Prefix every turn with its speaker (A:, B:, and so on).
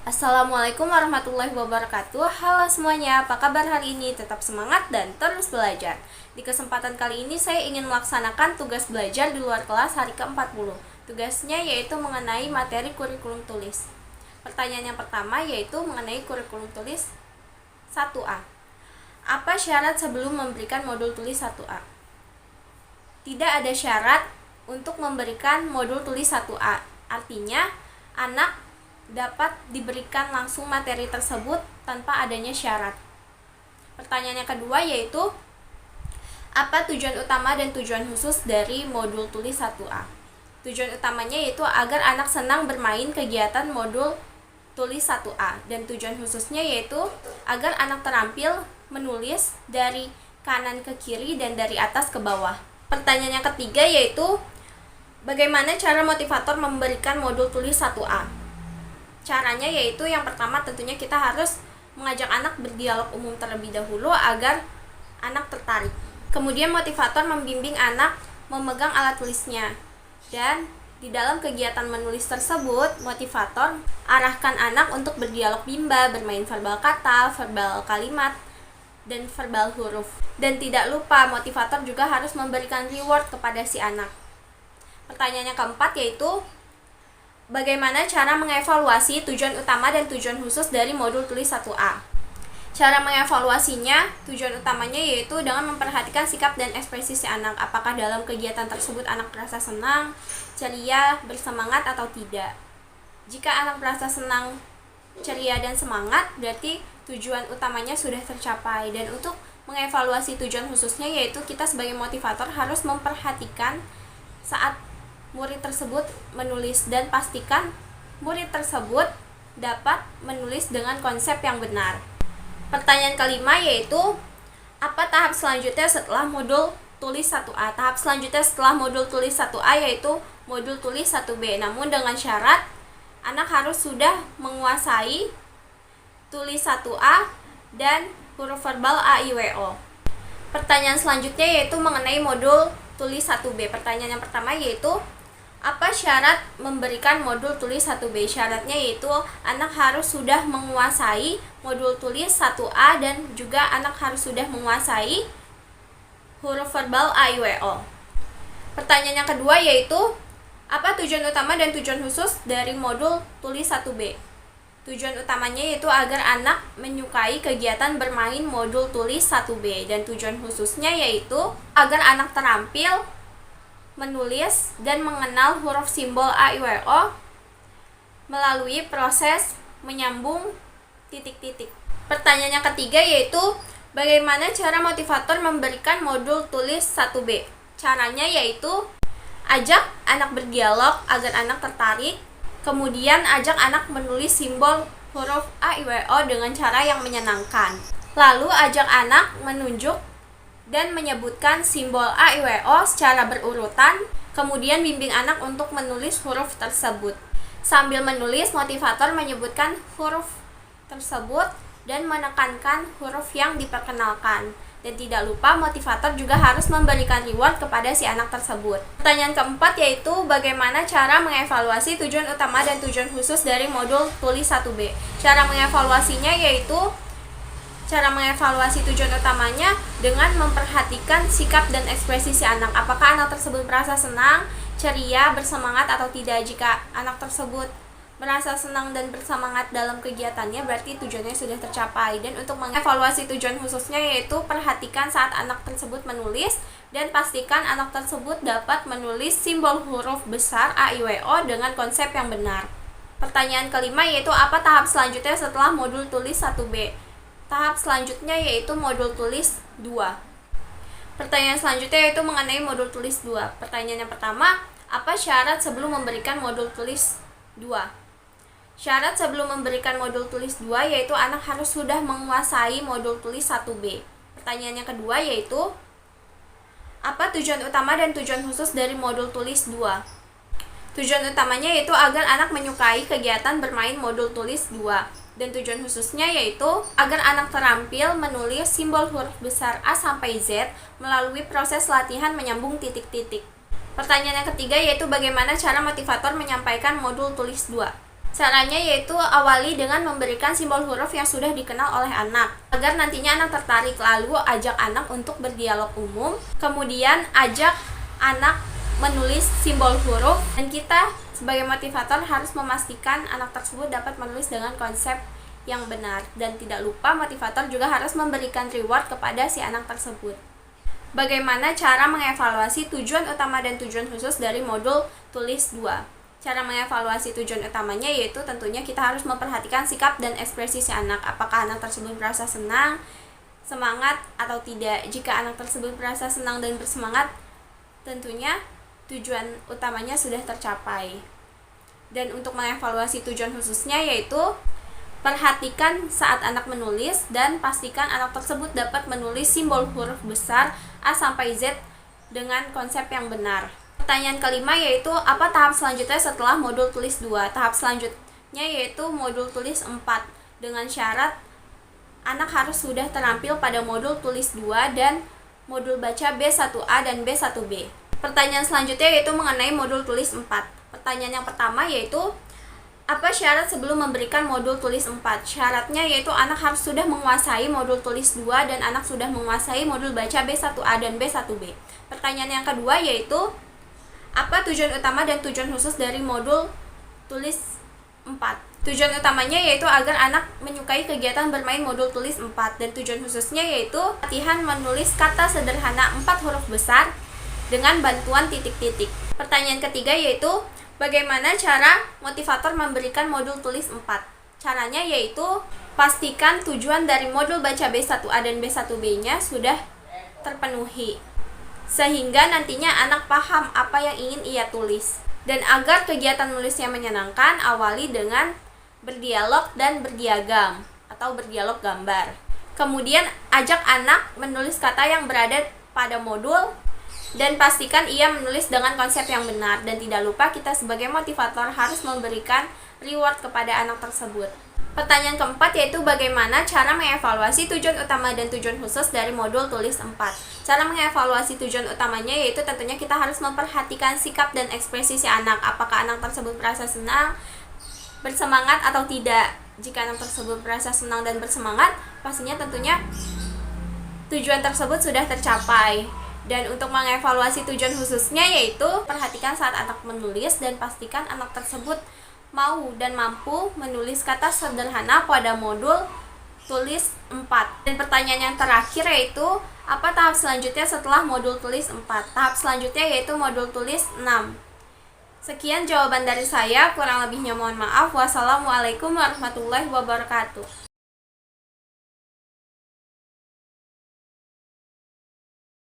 A: Assalamualaikum warahmatullahi wabarakatuh. Halo semuanya, apa kabar hari ini? Tetap semangat dan terus belajar. Di kesempatan kali ini saya ingin melaksanakan tugas belajar di luar kelas hari ke-40. Tugasnya yaitu mengenai materi kurikulum tulis. Pertanyaan yang pertama yaitu mengenai kurikulum tulis 1A. Apa syarat sebelum memberikan modul tulis 1A? Tidak ada syarat untuk memberikan modul tulis 1A. Artinya, anak dapat diberikan langsung materi tersebut tanpa adanya syarat. Pertanyaan yang kedua yaitu, apa tujuan utama dan tujuan khusus dari modul tulis 1A? Tujuan utamanya yaitu agar anak senang bermain kegiatan modul tulis 1A, dan tujuan khususnya yaitu agar anak terampil menulis dari kanan ke kiri dan dari atas ke bawah. Pertanyaan yang ketiga yaitu, bagaimana cara motivator memberikan modul tulis 1A? Caranya yaitu yang pertama tentunya kita harus mengajak anak berdialog umum terlebih dahulu agar anak tertarik. Kemudian motivator membimbing anak memegang alat tulisnya. Dan di dalam kegiatan menulis tersebut, motivator arahkan anak untuk berdialog bimba, bermain verbal kata, verbal kalimat, dan verbal huruf. Dan tidak lupa motivator juga harus memberikan reward kepada si anak. Pertanyaan yang keempat yaitu, bagaimana cara mengevaluasi tujuan utama dan tujuan khusus dari modul tulis 1A? Cara mengevaluasinya, tujuan utamanya yaitu dengan memperhatikan sikap dan ekspresi si anak. Apakah dalam kegiatan tersebut anak merasa senang, ceria, bersemangat atau tidak. Jika anak merasa senang, ceria, dan semangat, berarti tujuan utamanya sudah tercapai. Dan untuk mengevaluasi tujuan khususnya yaitu kita sebagai motivator harus memperhatikan saat murid tersebut menulis dan pastikan murid tersebut dapat menulis dengan konsep yang benar. Pertanyaan kelima yaitu, apa tahap selanjutnya setelah modul tulis 1A? Tahap selanjutnya setelah modul tulis 1A yaitu modul tulis 1B. Namun dengan syarat anak harus sudah menguasai tulis 1A dan huruf verbal A, I, W, O. Pertanyaan selanjutnya yaitu mengenai modul tulis 1B. Pertanyaan yang pertama yaitu, apa syarat memberikan modul tulis 1B? Syaratnya yaitu anak harus sudah menguasai modul tulis 1A dan juga anak harus sudah menguasai huruf verbal A, I, W, O. Pertanyaan yang kedua yaitu, apa tujuan utama dan tujuan khusus dari modul tulis 1B? Tujuan utamanya yaitu agar anak menyukai kegiatan bermain modul tulis 1B, dan tujuan khususnya yaitu agar anak terampil menulis dan mengenal huruf simbol A, I, W, O melalui proses menyambung titik-titik. Pertanyaan yang ketiga yaitu, bagaimana cara motivator memberikan modul tulis 1B? Caranya yaitu ajak anak berdialog agar anak tertarik, kemudian ajak anak menulis simbol huruf A, I, W, O dengan cara yang menyenangkan. Lalu ajak anak menunjuk dan menyebutkan simbol A, I, W, O secara berurutan, kemudian bimbing anak untuk menulis huruf tersebut. Sambil menulis, motivator menyebutkan huruf tersebut dan menekankan huruf yang diperkenalkan. Dan tidak lupa motivator juga harus memberikan reward kepada si anak tersebut. Pertanyaan keempat yaitu, bagaimana cara mengevaluasi tujuan utama dan tujuan khusus dari modul tulis 1B? Cara mengevaluasinya yaitu, cara mengevaluasi tujuan utamanya dengan memperhatikan sikap dan ekspresi si anak. Apakah anak tersebut merasa senang, ceria, bersemangat atau tidak. Jika anak tersebut merasa senang dan bersemangat dalam kegiatannya, berarti tujuannya sudah tercapai. Dan untuk mengevaluasi tujuan khususnya yaitu, perhatikan saat anak tersebut menulis dan pastikan anak tersebut dapat menulis simbol huruf besar A, I, W, O dengan konsep yang benar. Pertanyaan kelima yaitu, apa tahap selanjutnya setelah modul tulis 1B? Tahap selanjutnya yaitu modul tulis 2. Pertanyaan selanjutnya yaitu mengenai modul tulis 2. Pertanyaan yang pertama, apa syarat sebelum memberikan modul tulis 2? Syarat sebelum memberikan modul tulis 2 yaitu anak harus sudah menguasai modul tulis 1B. Pertanyaan yang kedua yaitu, apa tujuan utama dan tujuan khusus dari modul tulis 2? Tujuan utamanya yaitu agar anak menyukai kegiatan bermain modul tulis 2. Dan tujuan khususnya yaitu agar anak terampil menulis simbol huruf besar A sampai Z melalui proses latihan menyambung titik-titik. Pertanyaan yang ketiga yaitu, bagaimana cara motivator menyampaikan modul tulis 2? Caranya yaitu awali dengan memberikan simbol huruf yang sudah dikenal oleh anak, agar nantinya anak tertarik. Lalu ajak anak untuk berdialog umum, kemudian ajak anak menulis simbol huruf, dan kita sebagai motivator harus memastikan anak tersebut dapat menulis dengan konsep yang benar. Dan tidak lupa motivator juga harus memberikan reward kepada si anak tersebut. Bagaimana cara mengevaluasi tujuan utama dan tujuan khusus dari modul tulis 2? Cara mengevaluasi tujuan utamanya yaitu tentunya kita harus memperhatikan sikap dan ekspresi si anak. Apakah anak tersebut merasa senang, semangat, atau tidak. Jika anak tersebut merasa senang dan bersemangat, tentunya tujuan utamanya sudah tercapai. Dan untuk mengevaluasi tujuan khususnya yaitu perhatikan saat anak menulis dan pastikan anak tersebut dapat menulis simbol huruf besar A sampai Z dengan konsep yang benar. Pertanyaan kelima yaitu apa tahap selanjutnya setelah modul tulis 2? Tahap selanjutnya yaitu modul tulis 4 dengan syarat anak harus sudah terampil pada modul tulis 2 dan modul baca B1A dan B1B. Pertanyaan selanjutnya yaitu mengenai modul tulis 4. Pertanyaan yang pertama yaitu apa syarat sebelum memberikan modul tulis 4? Syaratnya yaitu anak harus sudah menguasai modul tulis 2 dan anak sudah menguasai modul baca B1A dan B1B. Pertanyaan yang kedua yaitu apa tujuan utama dan tujuan khusus dari modul tulis 4? Tujuan utamanya yaitu agar anak menyukai kegiatan bermain modul tulis 4, dan tujuan khususnya yaitu latihan menulis kata sederhana 4 huruf besar dengan bantuan titik-titik. Pertanyaan ketiga yaitu bagaimana cara motivator memberikan modul tulis 4? Caranya yaitu pastikan tujuan dari modul baca B1A dan B1B-nya sudah terpenuhi, sehingga nantinya anak paham apa yang ingin ia tulis. Dan agar kegiatan menulisnya menyenangkan, awali dengan berdialog dan berdiagram atau berdialog gambar. Kemudian ajak anak menulis kata yang berada pada modul dan pastikan ia menulis dengan konsep yang benar. Dan tidak lupa kita sebagai motivator harus memberikan reward kepada anak tersebut. Pertanyaan keempat yaitu bagaimana cara mengevaluasi tujuan utama dan tujuan khusus dari modul tulis 4. Cara mengevaluasi tujuan utamanya yaitu tentunya kita harus memperhatikan sikap dan ekspresi si anak. Apakah anak tersebut merasa senang, bersemangat, atau tidak. Jika anak tersebut merasa senang dan bersemangat, pastinya tentunya tujuan tersebut sudah tercapai. Dan untuk mengevaluasi tujuan khususnya yaitu perhatikan saat anak menulis dan pastikan anak tersebut mau dan mampu menulis kata sederhana pada modul tulis 4. Dan pertanyaan yang terakhir yaitu apa tahap selanjutnya setelah modul tulis 4? Tahap selanjutnya yaitu modul tulis 6. Sekian jawaban dari saya, kurang lebihnya mohon maaf. Wassalamualaikum warahmatullahi wabarakatuh.